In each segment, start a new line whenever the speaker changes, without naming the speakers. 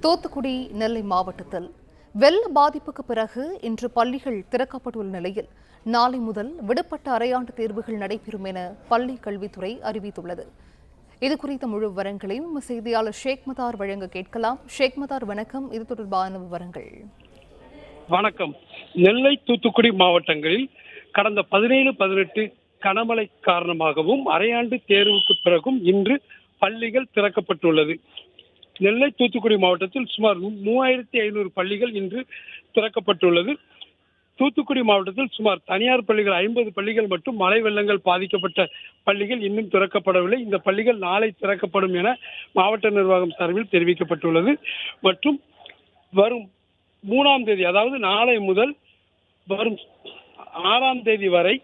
தூத்துக்குடி, நெல்லை மாவட்டத்தில் வெள்ள பாதிப்புக்கு பிறகு இன்று பள்ளிகள் திறக்கப்பட்டுள்ள நிலையில் நாளை முதல் விடுபட்ட அரையாண்டு தேர்வுகள் நடைபெறும் என பள்ளி கல்வித்துறை அறிவித்துள்ளது. இதுகுறித்த முழு விவரங்களையும் செய்தியாளர் ஷேக் மதார் வழங்க கேட்கலாம். ஷேக் மதார், வணக்கம். இது தொடர்பான விவரங்கள்.
வணக்கம். நெல்லை, தூத்துக்குடி மாவட்டங்களில் கடந்த 17-18 கனமழை காரணமாகவும் அரையாண்டு தேர்வுக்கு பிறகும் இன்று பள்ளிகள் திறக்கப்பட்டுள்ளது. நெல்லை, தூத்துக்குடி மாவட்டத்தில் சுமார் 3500 பள்ளிகள் இன்று திறக்கப்பட்டுள்ளது. தூத்துக்குடி மாவட்டத்தில் சுமார் தனியார் பள்ளிகள் 50 பள்ளிகள் மற்றும் மழை வெள்ளங்கள் பாதிக்கப்பட்ட பள்ளிகள் இன்னும் திறக்கப்படவில்லை. இந்த பள்ளிகள் நாளை திறக்கப்படும் என மாவட்ட நிர்வாகம் சார்பில் தெரிவிக்கப்பட்டுள்ளது. மற்றும் வரும் 3ஆம் தேதி, அதாவது நாளை முதல் வரும் 6ஆம் தேதி வரை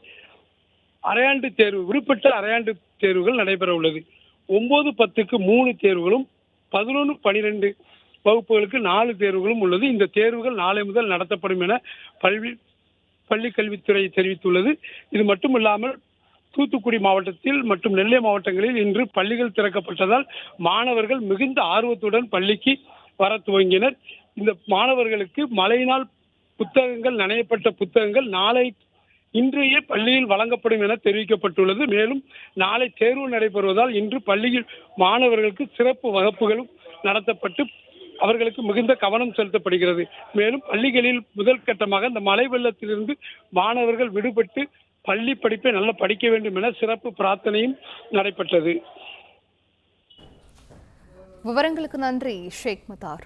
அரையாண்டு தேர்வு, விடுபட்ட அரையாண்டு தேர்வுகள் நடைபெற உள்ளது. 9-10க்கு 3 தேர்வுகளும், 11-12 வகுப்புகளுக்கு 4 தேர்வுகளும் உள்ளது. இந்த தேர்வுகள் நாளை முதல் நடத்தப்படும் என பள்ளி கல்வித்துறை தெரிவித்துள்ளது. இது மட்டுமில்லாமல் தூத்துக்குடி மாவட்டத்தில் மற்றும் நெல்லை மாவட்டங்களில் இன்று பள்ளிகள் திறக்கப்பட்டதால் மாணவர்கள் மிகுந்த ஆர்வத்துடன் பள்ளிக்கு வர துவங்கினர். இந்த மாணவர்களுக்கு மழையினால் புத்தகங்கள், நனையப்பட்ட புத்தகங்கள் இன்றைய பள்ளியில் வழங்கப்படும் என தெரிவிக்கப்பட்டுள்ளது. மேலும் நாளை தேர்வு நடைபெறுவதால் இன்று பள்ளியில் மாணவர்களுக்கு சிறப்பு வகுப்புகளும் நடத்தப்பட்டு அவர்களுக்கு மிகுந்த கவனம் செலுத்தப்படுகிறது. மேலும் பள்ளிகளில் முதல் கட்டமாக இந்த மழை வெள்ளத்திலிருந்து மாணவர்கள் விடுபட்டு பள்ளி படிப்பை நல்லா படிக்க வேண்டும் என சிறப்பு பிரார்த்தனையும் நடைபெற்றது.
விவரங்களுக்கு நன்றி ஷேக் மதார்.